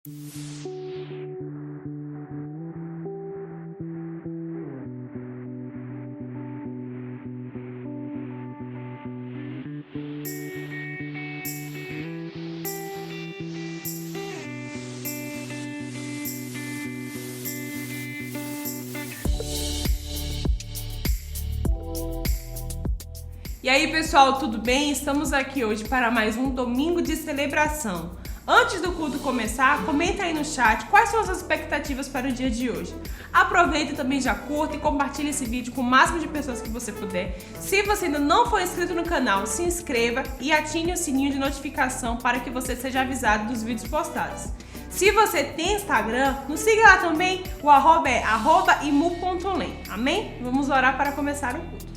E aí, pessoal, tudo bem? Estamos aqui hoje para mais um domingo de celebração. Antes do culto começar, comenta aí no chat quais são as expectativas para o dia de hoje. Aproveita e também já curta e compartilha esse vídeo com o máximo de pessoas que você puder. Se você ainda não for inscrito no canal, se inscreva e ative o sininho de notificação para que você seja avisado dos vídeos postados. Se você tem Instagram, nos siga lá também, o arroba é @imu.len. Amém? Vamos orar para começar o culto.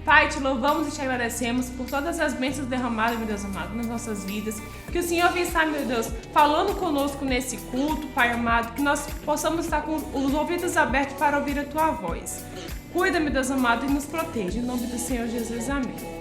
Pai, te louvamos e te agradecemos por todas as bênçãos derramadas, meu Deus amado, nas nossas vidas. Que o Senhor venha estar, meu Deus, falando conosco nesse culto, Pai amado, que nós possamos estar com os ouvidos abertos para ouvir a Tua voz. Cuida, meu Deus amado, e nos proteja. Em nome do Senhor Jesus, amém.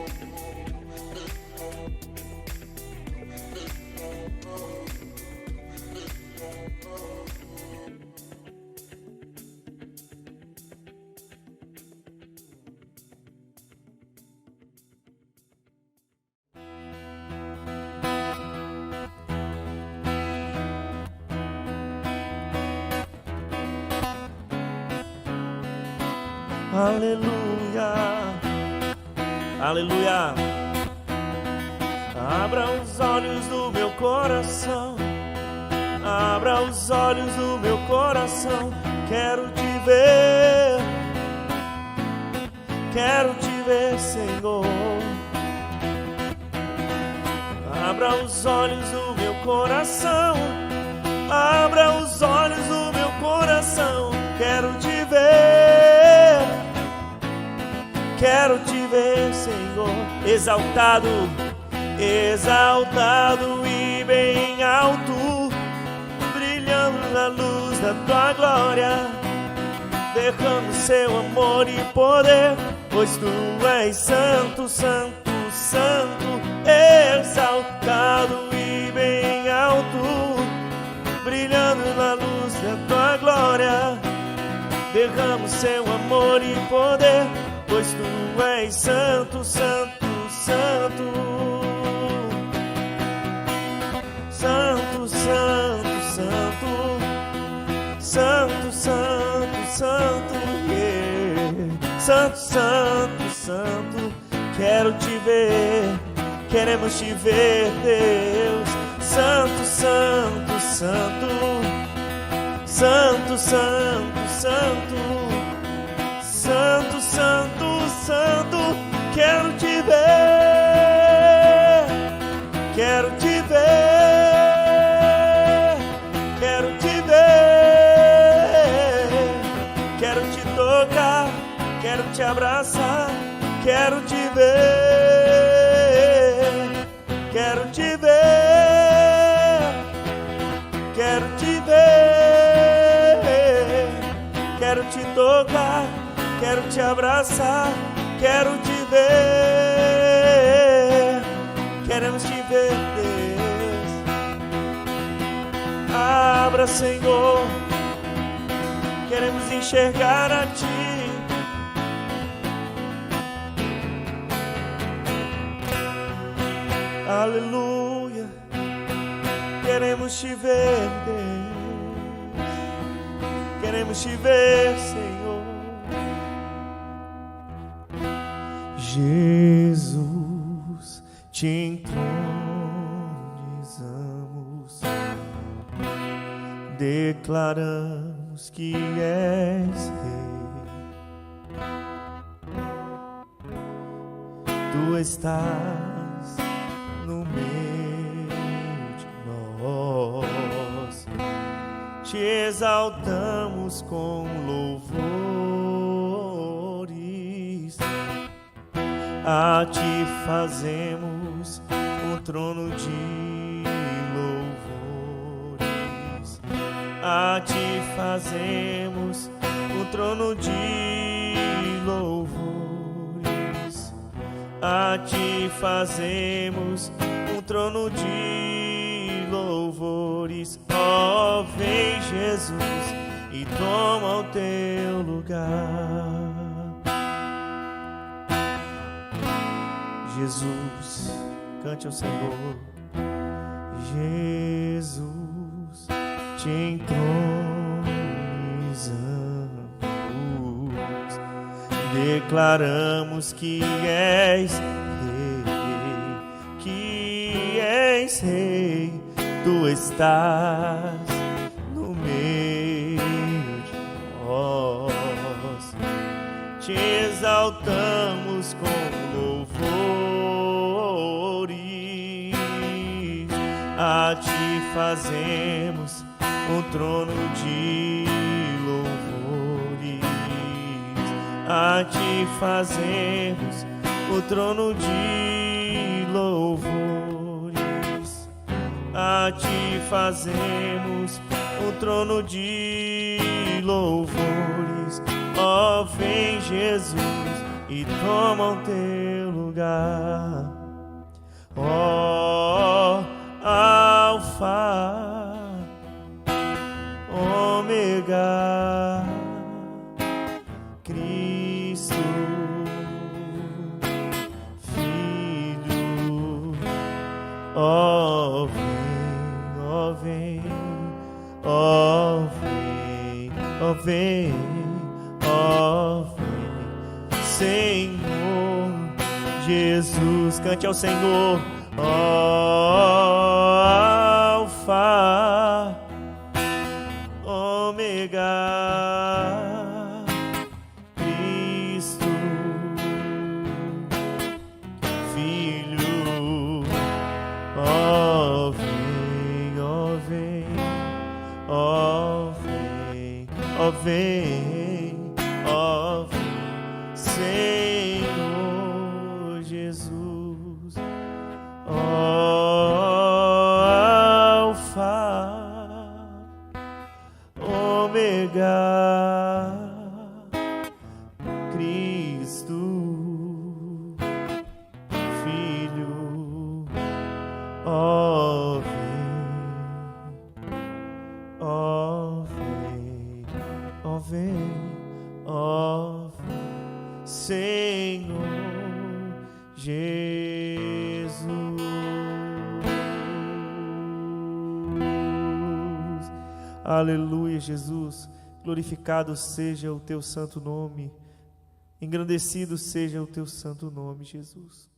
Aleluia, aleluia. Abra os olhos do meu coração, abra os olhos do meu coração. Quero te ver, Senhor. Abra os olhos do meu coração, abra os olhos do meu coração. Quero te ver, quero te ver, Senhor. Exaltado, exaltado e bem alto, brilhando na luz da tua glória. Derrama o seu amor e poder, pois tu és santo, santo, santo. Exaltado e bem alto, brilhando na luz da tua glória. Derrama o seu amor e poder, pois tu és santo, santo, santo. Santo, santo, santo. Santo, santo, santo, yeah. Santo, santo, santo. Quero te ver, queremos te ver, Deus. Santo, santo, santo. Santo, santo, santo. Santo, santo, santo. Quero te ver, quero te ver, quero te ver. Quero te tocar, quero te abraçar. Quero te ver, quero te ver, quero te ver. Quero te tocar, quero te abraçar. Quero te ver, queremos te ver, Deus. Abra, Senhor, queremos enxergar a Ti. Aleluia, queremos te ver, Deus. Queremos te ver, Senhor. Jesus, te entronizamos, declaramos que és Rei. Tu estás no meio de nós, te exaltamos com louvores. A Ti fazemos um trono de louvores. A Ti fazemos um trono de louvores. A Ti fazemos um trono de louvores. louvores. Ó, vem Jesus e toma o teu lugar. Jesus, cante ao Senhor. Jesus, te entronizamos, declaramos que és Rei, tu estás no meio de nós, te exaltamos com louvores, a ti fazemos um trono de louvores, a ti fazemos o trono de louvores, a ti fazemos o trono de louvores. Ó, vem Jesus e toma o teu lugar. Ó, Alfa, Ômega, Cristo, Filho. Ó, vem, ó, vem, ó, vem, ó, vem, ó, vem, Senhor Jesus. Cante ao Senhor. Ó, Alfa, Ômega, Cristo, Filho. Ó, vem, ó, vem, ó, vem, ó, vem, ó, vem, Senhor Jesus. Alfa, Ômega, Cristo, Filho. Ó, vem, ó, vem, ó, vem, ó, vem, Senhor Jesus. Aleluia, Jesus. Glorificado seja o teu santo nome. Engrandecido seja o teu santo nome, Jesus.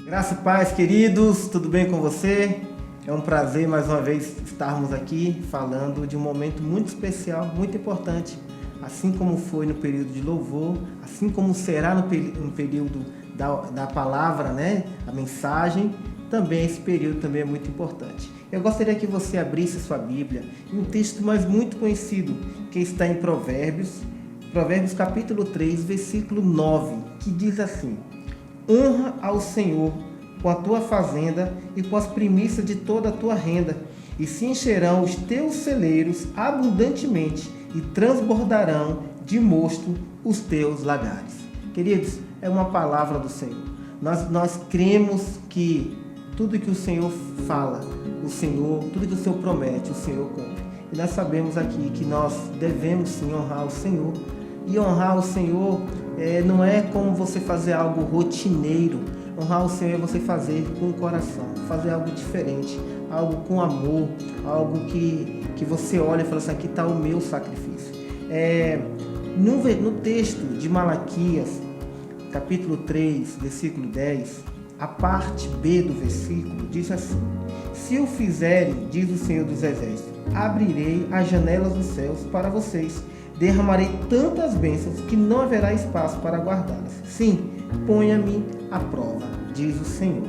Graça e paz, queridos, tudo bem com você? É um prazer mais uma vez estarmos aqui falando de um momento muito especial, muito importante, assim como foi no período de louvor, assim como será no período da palavra, né? A mensagem, também esse período também é muito importante. Eu gostaria que você abrisse sua Bíblia em um texto mais muito conhecido, que está em Provérbios capítulo 3, versículo 9, que diz assim: honra ao Senhor com a tua fazenda e com as primícias de toda a tua renda, e se encherão os teus celeiros abundantemente, e transbordarão de mosto os teus lagares. Queridos, é uma palavra do Senhor. Nós cremos que tudo que o Senhor fala, tudo que o Senhor promete, o Senhor cumpre. E nós sabemos aqui que nós devemos sim honrar o Senhor. E honrar o Senhor não é como você fazer algo rotineiro. Honrar o Senhor é você fazer com o coração, fazer algo diferente, algo com amor, algo que você olha e fala assim: aqui está o meu sacrifício. No texto de Malaquias, capítulo 3, versículo 10, a parte B do versículo diz assim: se o fizerem, diz o Senhor dos Exércitos, abrirei as janelas dos céus para vocês, derramarei tantas bênçãos que não haverá espaço para guardá-las. Sim, ponha-me à prova, diz o Senhor.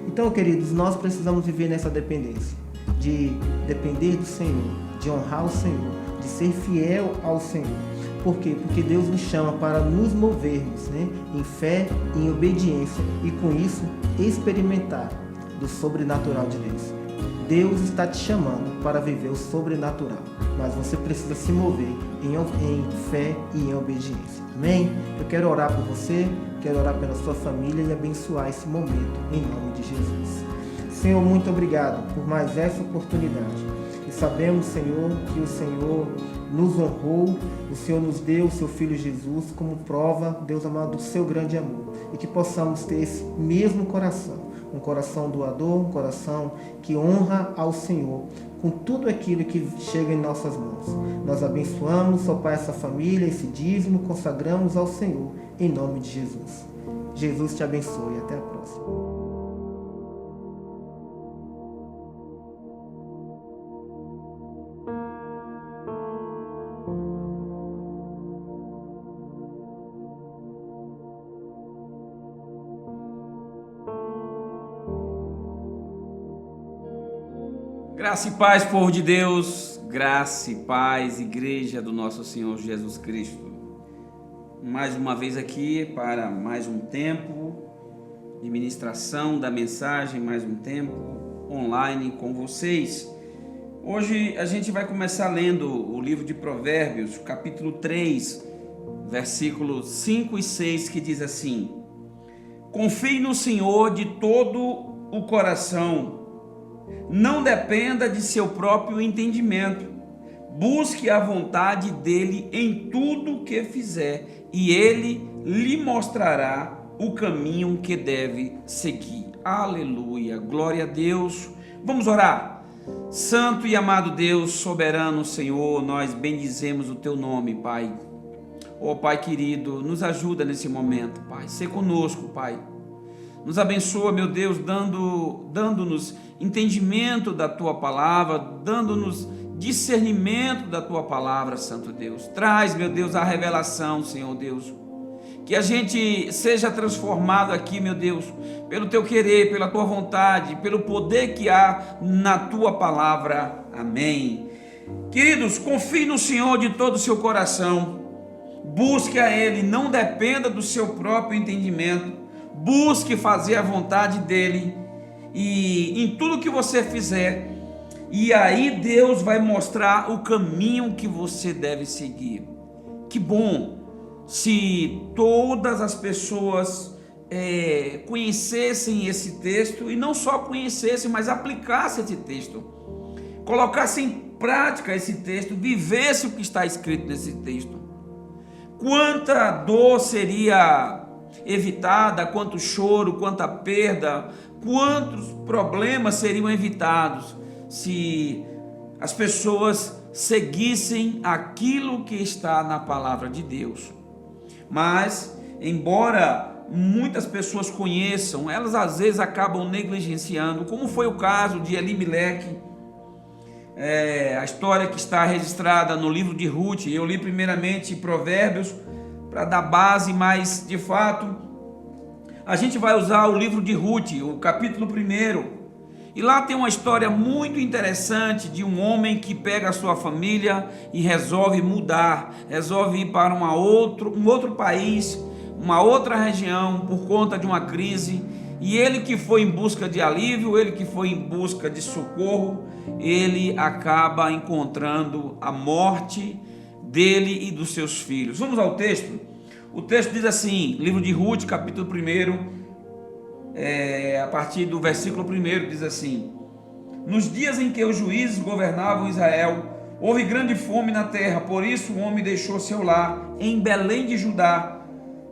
Então, queridos, nós precisamos viver nessa dependência, de depender do Senhor, de honrar o Senhor, de ser fiel ao Senhor. Por quê? Porque Deus nos chama para nos movermos, né, em fé e em obediência e com isso experimentar do sobrenatural de Deus. Deus está te chamando para viver o sobrenatural, mas você precisa se mover em fé e em obediência. Amém? Eu quero orar por você, quero orar pela sua família e abençoar esse momento em nome de Jesus. Senhor, muito obrigado por mais essa oportunidade. E sabemos, Senhor, que o Senhor nos honrou, o Senhor nos deu o seu Filho Jesus como prova, Deus amado, do seu grande amor. E que possamos ter esse mesmo coração. Um coração doador, um coração que honra ao Senhor com tudo aquilo que chega em nossas mãos. Nós abençoamos, ó Pai, essa família, esse dízimo, consagramos ao Senhor, em nome de Jesus. Jesus te abençoe. Até a próxima. Graça e paz, povo de Deus, graça e paz, igreja do nosso Senhor Jesus Cristo. Mais uma vez aqui para mais um tempo de ministração da mensagem, mais um tempo online com vocês. Hoje a gente vai começar lendo o livro de Provérbios, capítulo 3, versículos 5 e 6, que diz assim: confie no Senhor de todo o coração, não dependa de seu próprio entendimento. Busque a vontade dele em tudo que fizer, e ele lhe mostrará o caminho que deve seguir. Aleluia, glória a Deus. Vamos orar. Santo e amado Deus, soberano Senhor, nós bendizemos o teu nome, Pai. Ó Pai querido, nos ajuda nesse momento, Pai. Sê conosco, Pai. Nos abençoa, meu Deus, dando-nos entendimento da Tua palavra, dando-nos discernimento da Tua palavra, Santo Deus. Traz, meu Deus, a revelação, Senhor Deus. Que a gente seja transformado aqui, meu Deus, pelo Teu querer, pela Tua vontade, pelo poder que há na Tua palavra. Amém. Queridos, confie no Senhor de todo o seu coração. Busque a Ele, não dependa do seu próprio entendimento. Busque fazer a vontade dEle e em tudo que você fizer, e aí Deus vai mostrar o caminho que você deve seguir. Que bom se todas as pessoas conhecessem esse texto, e não só conhecessem, mas aplicassem esse texto, colocassem em prática esse texto, vivessem o que está escrito nesse texto. Quanta dor seria evitada, quanto choro, quanta perda, quantos problemas seriam evitados se as pessoas seguissem aquilo que está na palavra de Deus. Mas, embora muitas pessoas conheçam, elas às vezes acabam negligenciando, como foi o caso de Elimeleque, a história que está registrada no livro de Ruth. Eu li primeiramente Provérbios para dar base, mas de fato a gente vai usar o livro de Ruth, o capítulo 1, e lá tem uma história muito interessante de um homem que pega a sua família e resolve mudar, resolve ir para um outro país, uma outra região por conta de uma crise, e ele que foi em busca de alívio, ele que foi em busca de socorro, ele acaba encontrando a morte dele e dos seus filhos. Vamos ao texto. O texto diz assim, livro de Ruth, capítulo 1, a partir do versículo 1, diz assim: nos dias em que os juízes governavam Israel, houve grande fome na terra, por isso o homem deixou seu lar em Belém de Judá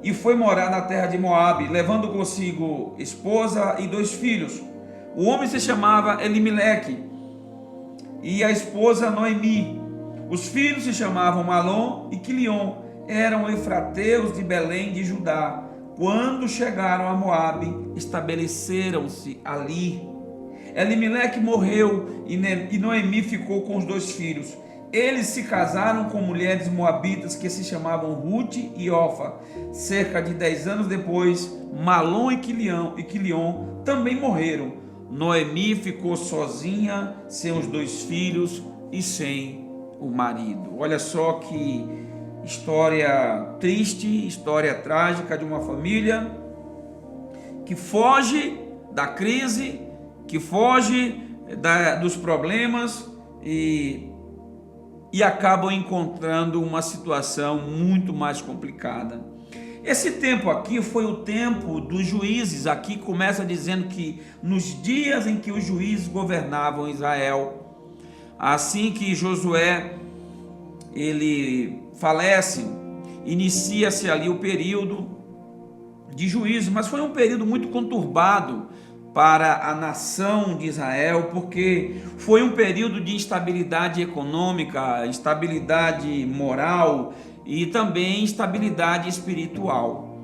e foi morar na terra de Moabe, levando consigo esposa e 2 filhos. O homem se chamava Elimeleque e a esposa Noemi. Os filhos se chamavam Malom e Quilion, eram efrateus de Belém de Judá. Quando chegaram a Moabe, estabeleceram-se ali. Elimeleque morreu e Noemi ficou com os 2 filhos. Eles se casaram com mulheres moabitas que se chamavam Ruth e Ofa. Cerca de 10 anos depois, Malom e Quilion também morreram. Noemi ficou sozinha, sem os 2 filhos e sem o marido. Olha só que história triste, história trágica de uma família que foge da crise, que foge dos problemas e acabam encontrando uma situação muito mais complicada. Esse tempo aqui foi o tempo dos juízes. Aqui começa dizendo que nos dias em que os juízes governavam Israel, assim que Josué ele falece, inicia-se ali o período de juízo, mas foi um período muito conturbado para a nação de Israel, porque foi um período de instabilidade econômica, instabilidade moral e também instabilidade espiritual.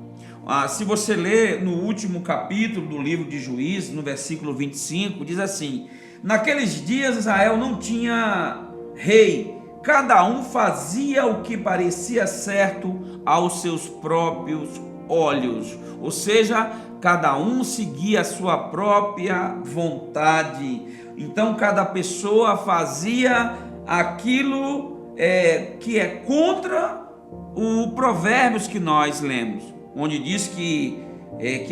Se você ler no último capítulo do livro de Juízes, no versículo 25, diz assim: naqueles dias Israel não tinha rei, cada um fazia o que parecia certo aos seus próprios olhos, ou seja, cada um seguia a sua própria vontade. Então cada pessoa fazia aquilo que é contra o Provérbios que nós lemos, onde diz que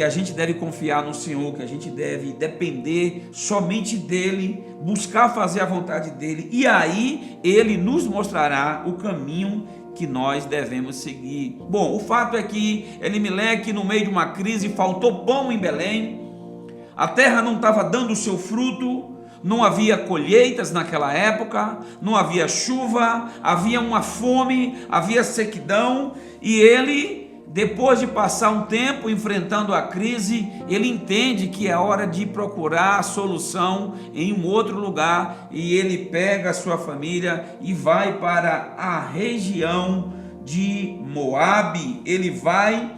a gente deve confiar no Senhor, que a gente deve depender somente dEle, buscar fazer a vontade dEle, e aí Ele nos mostrará o caminho que nós devemos seguir. Bom, o fato é que Elimeleque, no meio de uma crise, faltou pão em Belém, a terra não estava dando o seu fruto, não havia colheitas naquela época, não havia chuva, havia uma fome, havia sequidão, e ele, depois de passar um tempo enfrentando a crise, ele entende que é hora de procurar a solução em um outro lugar, e ele pega a sua família e vai para a região de Moabe. Ele vai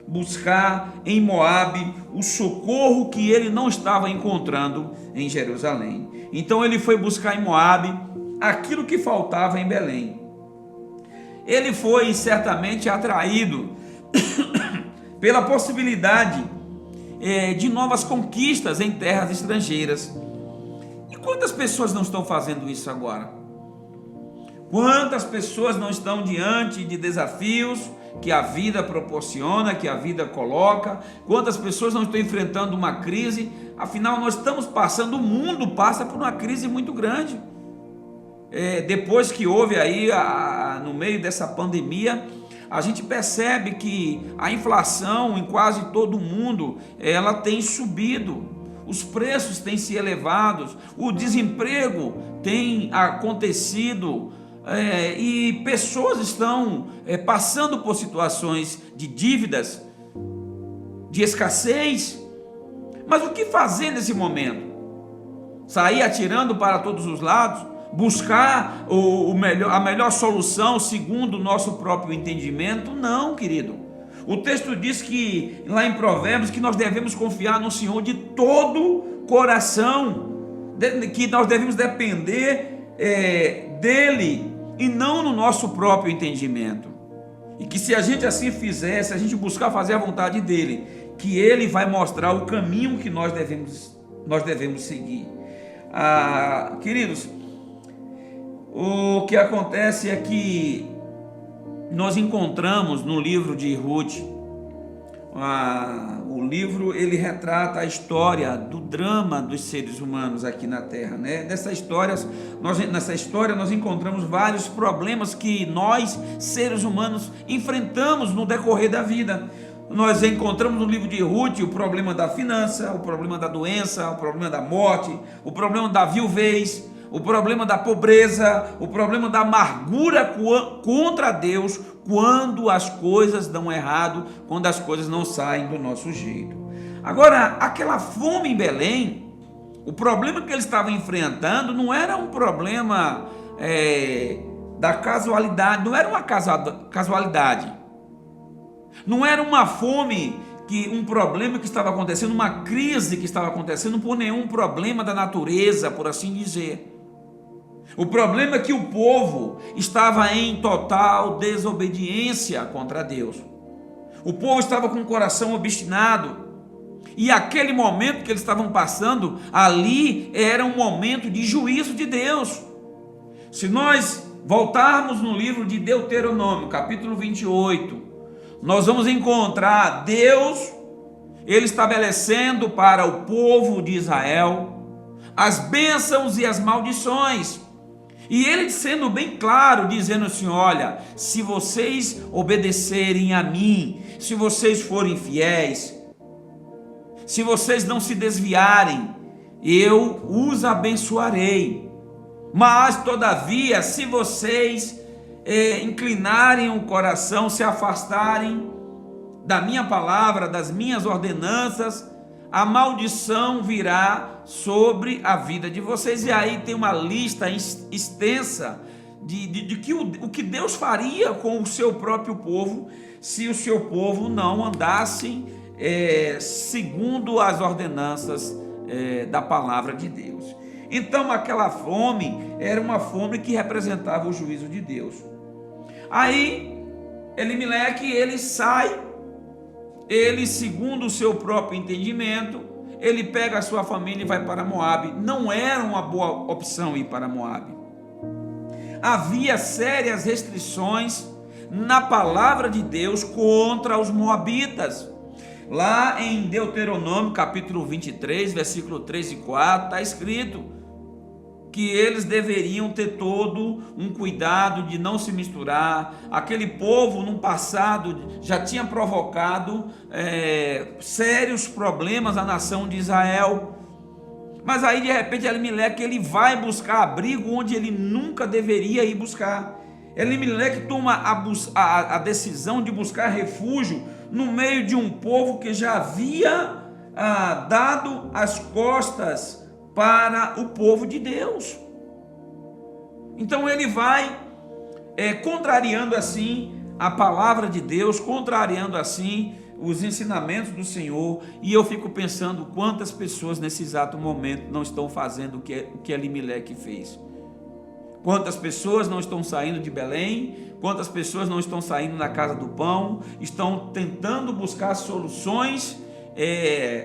buscar em Moabe o socorro que ele não estava encontrando em Jerusalém. Então ele foi buscar em Moabe aquilo que faltava em Belém. Ele foi certamente atraído pela possibilidade de novas conquistas em terras estrangeiras. E quantas pessoas não estão fazendo isso agora? Quantas pessoas não estão diante de desafios que a vida proporciona, que a vida coloca? Quantas pessoas não estão enfrentando uma crise? Afinal, nós estamos passando, o mundo passa por uma crise muito grande. Depois que houve aí, no meio dessa pandemia, a gente percebe que a inflação em quase todo o mundo, ela tem subido, os preços têm se elevado, o desemprego tem acontecido, e pessoas estão passando por situações de dívidas, de escassez. Mas o que fazer nesse momento? Sair atirando para todos os lados? Buscar a melhor solução segundo o nosso próprio entendimento? Não, querido. O texto diz que, lá em Provérbios, que nós devemos confiar no Senhor de todo coração, que nós devemos depender dEle e não no nosso próprio entendimento. E que se a gente assim fizer, se a gente buscar fazer a vontade dEle, que Ele vai mostrar o caminho que nós devemos seguir. Queridos, o que acontece é que nós encontramos no livro de Ruth, o livro ele retrata a história do drama dos seres humanos aqui na Terra, né? Nessa história nós encontramos vários problemas que nós, seres humanos, enfrentamos no decorrer da vida. Nós encontramos no livro de Ruth o problema da finança, o problema da doença, o problema da morte, o problema da viuvez, o problema da pobreza, o problema da amargura contra Deus quando as coisas dão errado, quando as coisas não saem do nosso jeito. Agora, aquela fome em Belém, o problema que eles estavam enfrentando não era um problema da casualidade, não era uma casualidade, não era uma fome, um problema que estava acontecendo, uma crise que estava acontecendo por nenhum problema da natureza, por assim dizer. O problema é que o povo estava em total desobediência contra Deus. O povo estava com o coração obstinado. E aquele momento que eles estavam passando, ali era um momento de juízo de Deus. Se nós voltarmos no livro de Deuteronômio, capítulo 28, nós vamos encontrar Deus, ele estabelecendo para o povo de Israel as bênçãos e as maldições. E ele sendo bem claro, dizendo assim: olha, se vocês obedecerem a mim, se vocês forem fiéis, se vocês não se desviarem, eu os abençoarei. Mas todavia, se vocês inclinarem o coração, se afastarem da minha palavra, das minhas ordenanças, a maldição virá sobre a vida de vocês. E aí tem uma lista extensa de que o que Deus faria com o seu próprio povo, se o seu povo não andasse segundo as ordenanças da palavra de Deus. Então aquela fome era uma fome que representava o juízo de Deus. Aí Elimeleque, ele sai, ele, segundo o seu próprio entendimento, ele pega a sua família e vai para Moabe. Não era uma boa opção ir para Moabe. Havia sérias restrições na palavra de Deus contra os moabitas. Lá em Deuteronômio capítulo 23, versículo 3 e 4, está escrito que eles deveriam ter todo um cuidado de não se misturar. Aquele povo no passado já tinha provocado sérios problemas à nação de Israel. Mas aí de repente Elimeleque, ele vai buscar abrigo onde ele nunca deveria ir buscar. Elimeleque toma a decisão de buscar refúgio no meio de um povo que já havia dado as costas para o povo de Deus. Então ele vai contrariando assim a palavra de Deus, contrariando assim os ensinamentos do Senhor. E eu fico pensando quantas pessoas nesse exato momento não estão fazendo o que Elimeleque fez. Quantas pessoas não estão saindo de Belém, quantas pessoas não estão saindo da casa do pão, estão tentando buscar soluções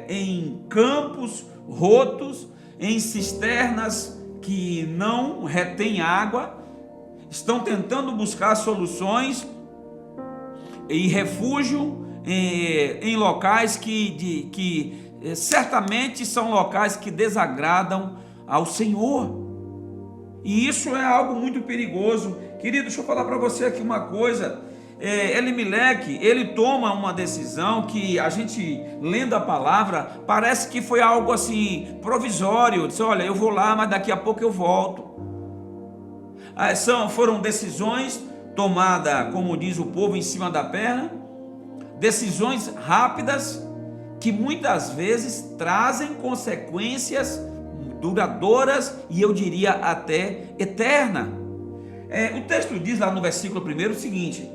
em campos rotos, em cisternas que não retêm água, estão tentando buscar soluções e refúgio em locais que certamente são locais que desagradam ao Senhor. E isso é algo muito perigoso. Querido, deixa eu falar para você aqui uma coisa. Elimeleque, ele toma uma decisão que a gente, lendo a palavra, parece que foi algo assim provisório. Disse: olha, eu vou lá, mas daqui a pouco eu volto. Foram decisões tomadas, como diz o povo, em cima da perna, decisões rápidas que muitas vezes trazem consequências duradouras e eu diria até eterna. O texto diz lá no versículo 1 o seguinte: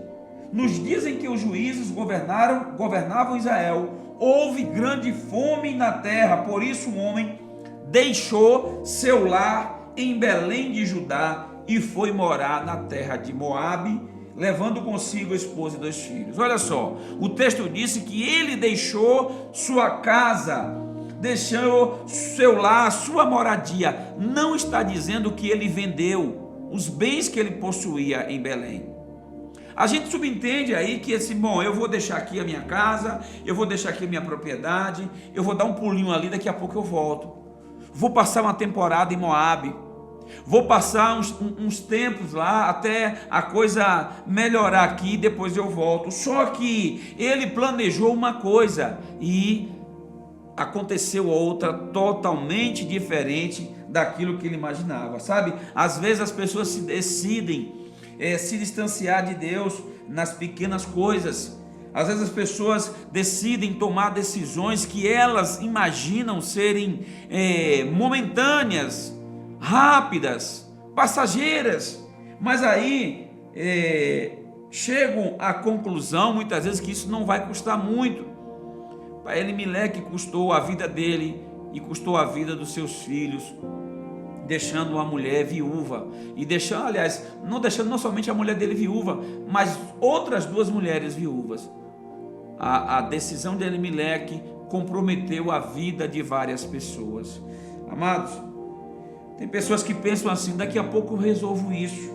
nos dias em que os juízes governavam Israel, houve grande fome na terra, por isso um homem deixou seu lar em Belém de Judá e foi morar na terra de Moabe, levando consigo a esposa e 2 filhos. Olha só, o texto disse que ele deixou sua casa, deixou seu lar, sua moradia. Não está dizendo que ele vendeu os bens que ele possuía em Belém. A gente subentende aí que eu vou deixar aqui a minha casa, eu vou deixar aqui a minha propriedade, eu vou dar um pulinho ali, daqui a pouco eu volto. Vou passar uma temporada em Moabe, vou passar uns tempos lá até a coisa melhorar aqui, depois eu volto. Só que ele planejou uma coisa e aconteceu outra totalmente diferente daquilo que ele imaginava, sabe? Às vezes as pessoas se decidem se distanciar de Deus nas pequenas coisas. Às vezes as pessoas decidem tomar decisões que elas imaginam serem momentâneas, rápidas, passageiras, mas aí chegam à conclusão muitas vezes que isso não vai custar muito. Para Elimeleque custou a vida dele e custou a vida dos seus filhos, deixando uma mulher viúva e não deixando não somente a mulher dele viúva, mas outras 2 mulheres viúvas. A decisão de Elimeleque comprometeu a vida de várias pessoas. Amados, tem pessoas que pensam assim: daqui a pouco eu resolvo isso,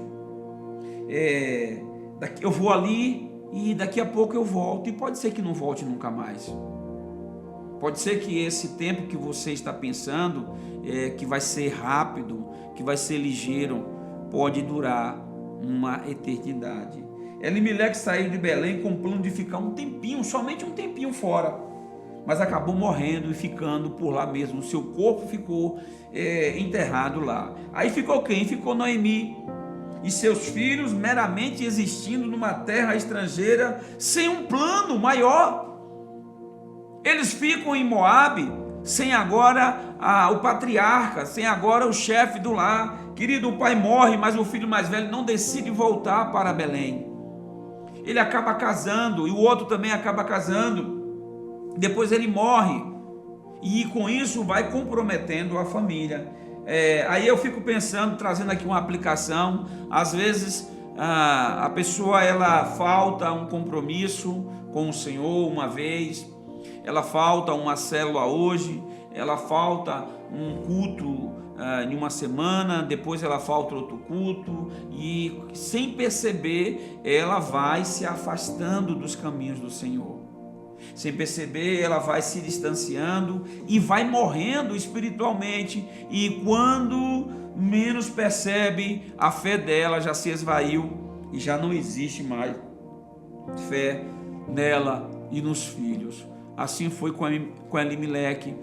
eu vou ali e daqui a pouco eu volto, e pode ser que não volte nunca mais. Pode ser que esse tempo que você está pensando, que vai ser rápido, que vai ser ligeiro, pode durar uma eternidade. Elimeleque saiu de Belém com o plano de ficar um tempinho, somente um tempinho fora, mas acabou morrendo e ficando por lá mesmo. O seu corpo ficou enterrado lá. Aí ficou quem? Ficou Noemi e seus filhos meramente existindo numa terra estrangeira, sem um plano maior. Eles ficam em Moabe, sem agora o patriarca, sem agora o chefe do lar. Querido, o pai morre, mas o filho mais velho não decide voltar para Belém. Ele acaba casando, e o outro também acaba casando. Depois ele morre, e com isso vai comprometendo a família. Aí eu fico pensando, trazendo aqui uma aplicação. Às vezes a pessoa, ela falta um compromisso com o Senhor uma vez, ela falta uma célula hoje, ela falta um culto em uma semana, depois ela falta outro culto, e sem perceber ela vai se afastando dos caminhos do Senhor. Sem perceber ela vai se distanciando e vai morrendo espiritualmente, e quando menos percebe, a fé dela já se esvaiu e já não existe mais fé nela e nos filhos. Assim foi com Elimeleque.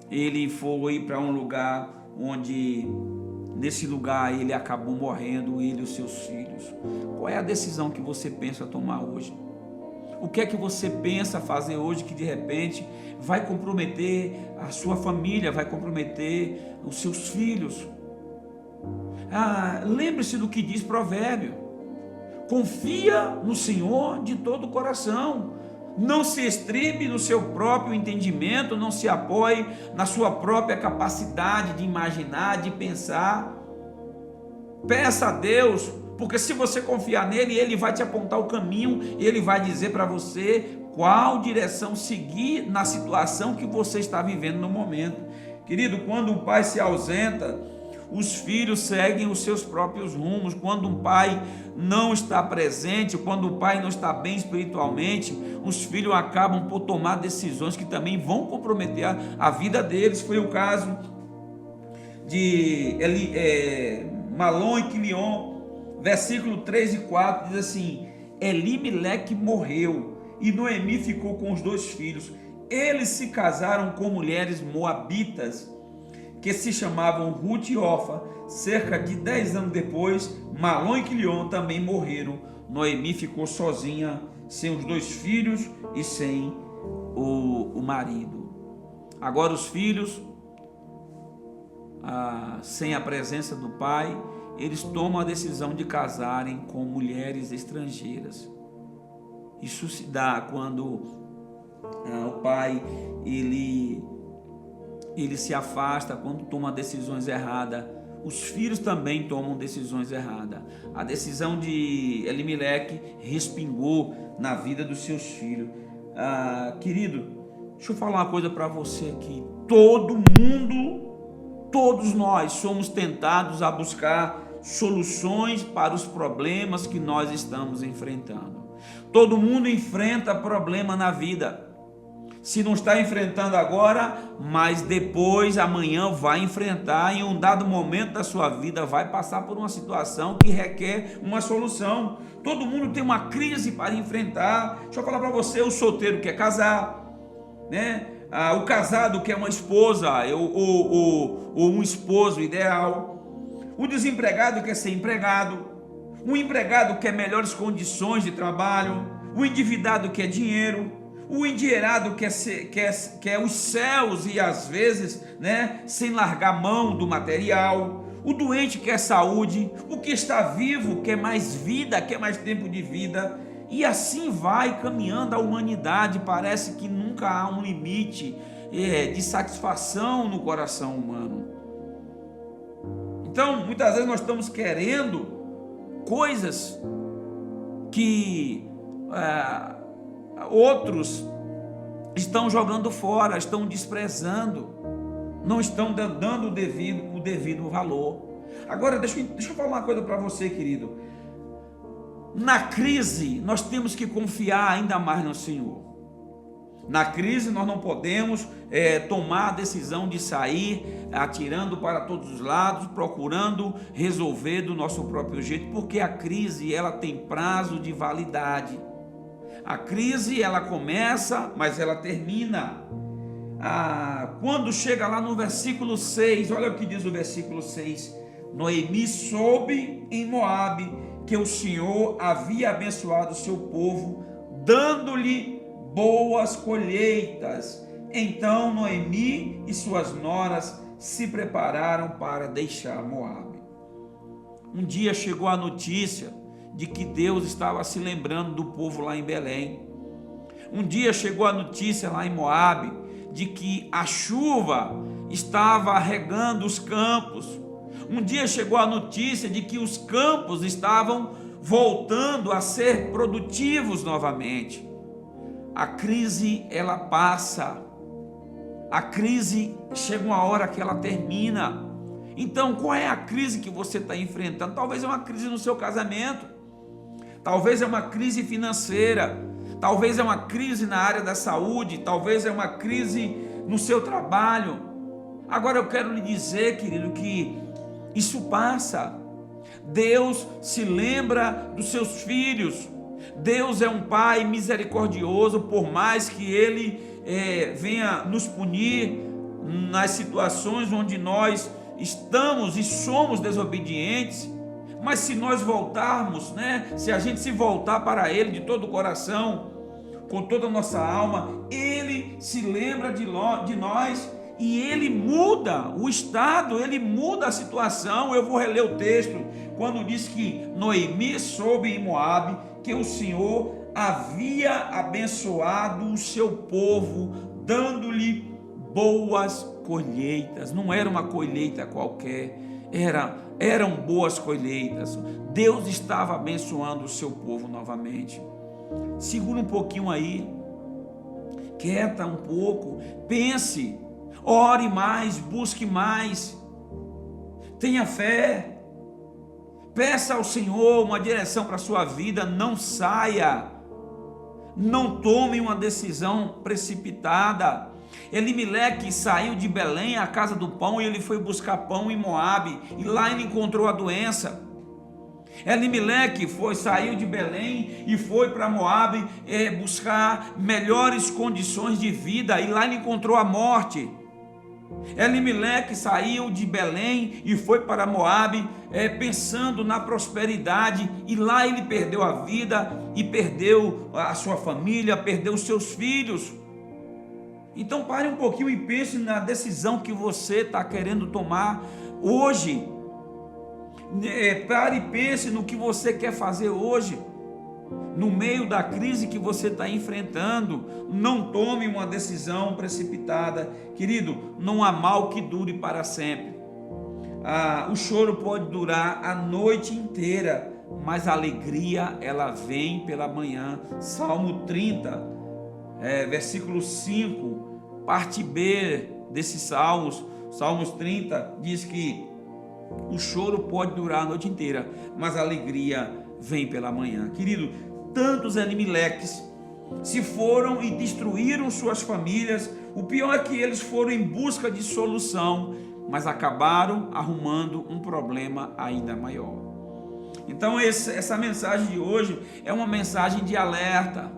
Ele foi para um lugar onde, nesse lugar, ele acabou morrendo, ele e os seus filhos. Qual é a decisão que você pensa tomar hoje? O que é que você pensa fazer hoje que de repente vai comprometer a sua família, vai comprometer os seus filhos? Lembre-se do que diz Provérbio: confia no Senhor de todo o coração. Não se estribe no seu próprio entendimento, não se apoie na sua própria capacidade de imaginar, de pensar. Peça a Deus, porque se você confiar nele, ele vai te apontar o caminho, ele vai dizer para você qual direção seguir na situação que você está vivendo no momento. Querido, quando um pai se ausenta, os filhos seguem os seus próprios rumos. Quando um pai não está presente, quando o pai não está bem espiritualmente, os filhos acabam por tomar decisões que também vão comprometer a vida deles. Foi o caso de Malom e Quilion, versículo 3 e 4, diz assim: Elimeleque morreu e Noemi ficou com os 2 filhos. Eles se casaram com mulheres moabitas, que se chamavam Ruth e Orfa. Cerca de 10 anos depois, Malom e Quilion também morreram. Noemi ficou sozinha, sem os 2 filhos e sem o marido. Agora os filhos, sem a presença do pai, eles tomam a decisão de casarem com mulheres estrangeiras. Isso se dá quando o pai ele se afasta, quando toma decisões erradas. Os filhos também tomam decisões erradas. A decisão de Elimeleque respingou na vida dos seus filhos. Querido, deixa eu falar uma coisa para você aqui. Todo mundo, todos nós somos tentados a buscar soluções para os problemas que nós estamos enfrentando. Todo mundo enfrenta problema na vida. Se não está enfrentando agora, mas depois, amanhã, vai enfrentar. Em um dado momento da sua vida, vai passar por uma situação que requer uma solução. Todo mundo tem uma crise para enfrentar. Deixa eu falar para você: o solteiro quer casar, né? O casado quer uma esposa ou um esposo ideal. O desempregado quer ser empregado. O empregado quer melhores condições de trabalho. O endividado quer dinheiro. O endinheirado quer os céus e às vezes, né, sem largar mão do material. O doente quer saúde. O que está vivo quer mais vida, quer mais tempo de vida. E assim vai caminhando a humanidade. Parece que nunca há um limite de satisfação no coração humano. Então, muitas vezes nós estamos querendo coisas que outros estão jogando fora, estão desprezando, não estão dando o devido valor. Agora, deixa eu falar uma coisa para você, querido. na crise, nós temos que confiar ainda mais no Senhor. Na crise, nós não podemos tomar a decisão de sair atirando para todos os lados, procurando resolver do nosso próprio jeito, porque a crise, ela tem prazo de validade. A crise, ela começa, mas ela termina. Quando chega lá no versículo 6, olha o que diz o versículo 6: Noemi soube em Moabe que o Senhor havia abençoado o seu povo, dando-lhe boas colheitas. Então Noemi e suas noras se prepararam para deixar Moabe. Um dia chegou a notícia de que Deus estava se lembrando do povo lá em Belém. Um dia chegou a notícia lá em Moabe de que a chuva estava regando os campos. Um dia chegou a notícia de que os campos estavam voltando a ser produtivos novamente. A crise, ela passa. A crise chega uma hora que ela termina. Então, qual é a crise que você está enfrentando? Talvez é uma crise no seu casamento. Talvez é uma crise financeira. Talvez é uma crise na área da saúde. Talvez é uma crise no seu trabalho. Agora eu quero lhe dizer, querido, que isso passa. Deus se lembra dos seus filhos. Deus é um Pai misericordioso, por mais que Ele venha nos punir nas situações onde nós estamos e somos desobedientes. Mas se nós voltarmos, se a gente se voltar para Ele de todo o coração, com toda a nossa alma, Ele se lembra de nós e Ele muda o estado, Ele muda a situação. Eu vou reler o texto, quando diz que Noemi soube em Moabe que o Senhor havia abençoado o seu povo, dando-lhe boas colheitas. Não era uma colheita qualquer, eram boas colheitas. Deus estava abençoando o seu povo novamente. Segura um pouquinho aí, quieta um pouco, pense, ore mais, busque mais, tenha fé, peça ao Senhor uma direção para a sua vida. Não saia, não tome uma decisão precipitada. Elimeleque saiu de Belém, a casa do pão, e ele foi buscar pão em Moabe, e lá ele encontrou a doença. Elimeleque saiu de Belém e foi para Moabe buscar melhores condições de vida, e lá ele encontrou a morte. Elimeleque saiu de Belém e foi para Moabe pensando na prosperidade, e lá ele perdeu a vida e perdeu a sua família, perdeu os seus filhos. Então pare um pouquinho e pense na decisão que você está querendo tomar hoje. Pare e pense no que você quer fazer hoje, no meio da crise que você está enfrentando. Não tome uma decisão precipitada, querido. Não há mal que dure para sempre. O choro pode durar a noite inteira, mas a alegria, ela vem pela manhã. Salmo 30, versículo 5, parte B desses salmos, Salmos 30, diz que o choro pode durar a noite inteira, mas a alegria vem pela manhã. Querido, tantos Elimeleques se foram e destruíram suas famílias. O pior é que eles foram em busca de solução, mas acabaram arrumando um problema ainda maior. Então essa mensagem de hoje é uma mensagem de alerta.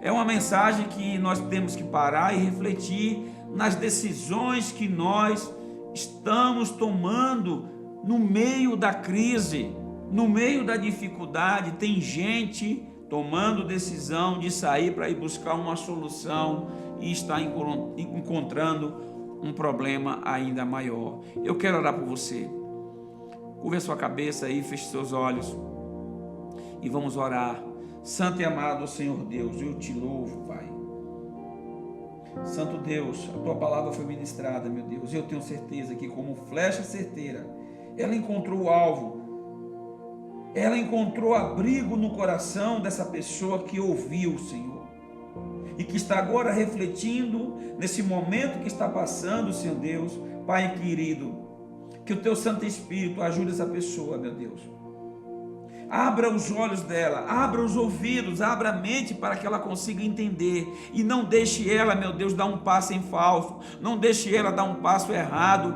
É uma mensagem que nós temos que parar e refletir nas decisões que nós estamos tomando no meio da crise, no meio da dificuldade. Tem gente tomando decisão de sair para ir buscar uma solução e está encontrando um problema ainda maior. Eu quero orar por você. Curva a sua cabeça aí, feche seus olhos e vamos orar. Santo e amado Senhor Deus, eu te louvo, Pai. Santo Deus, a tua palavra foi ministrada, meu Deus. Eu tenho certeza que, como flecha certeira, ela encontrou o alvo, ela encontrou abrigo no coração dessa pessoa que ouviu, Senhor, e que está agora refletindo nesse momento que está passando, Senhor Deus. Pai querido, que o teu Santo Espírito ajude essa pessoa, meu Deus. abra os olhos dela, abra os ouvidos, abra a mente para que ela consiga entender e não deixe ela, meu Deus, dar um passo em falso, não deixe ela dar um passo errado,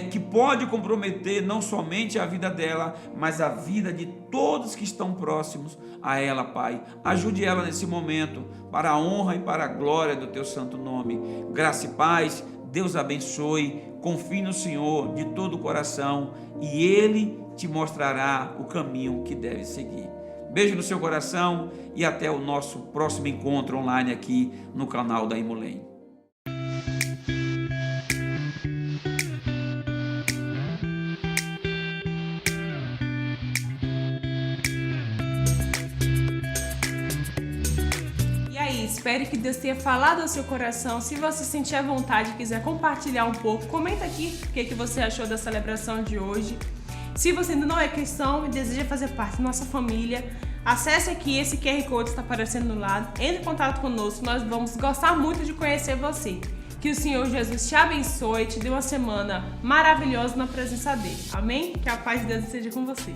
que pode comprometer não somente a vida dela, mas a vida de todos que estão próximos a ela, Pai. Ajude ela nesse momento, para a honra e para a glória do Teu santo nome. Graça e paz, Deus abençoe, confie no Senhor de todo o coração e Ele te mostrará o caminho que deve seguir. Beijo no seu coração e até o nosso próximo encontro online aqui no canal da Imulém. Espero que Deus tenha falado ao seu coração. Se você sentir a vontade e quiser compartilhar um pouco, comenta aqui o que você achou da celebração de hoje. Se você ainda não é cristão e deseja fazer parte da nossa família, acesse aqui, esse QR Code está aparecendo no lado, entre em contato conosco, nós vamos gostar muito de conhecer você. Que o Senhor Jesus te abençoe e te dê uma semana maravilhosa na presença dele. Amém? Que a paz de Deus esteja com você.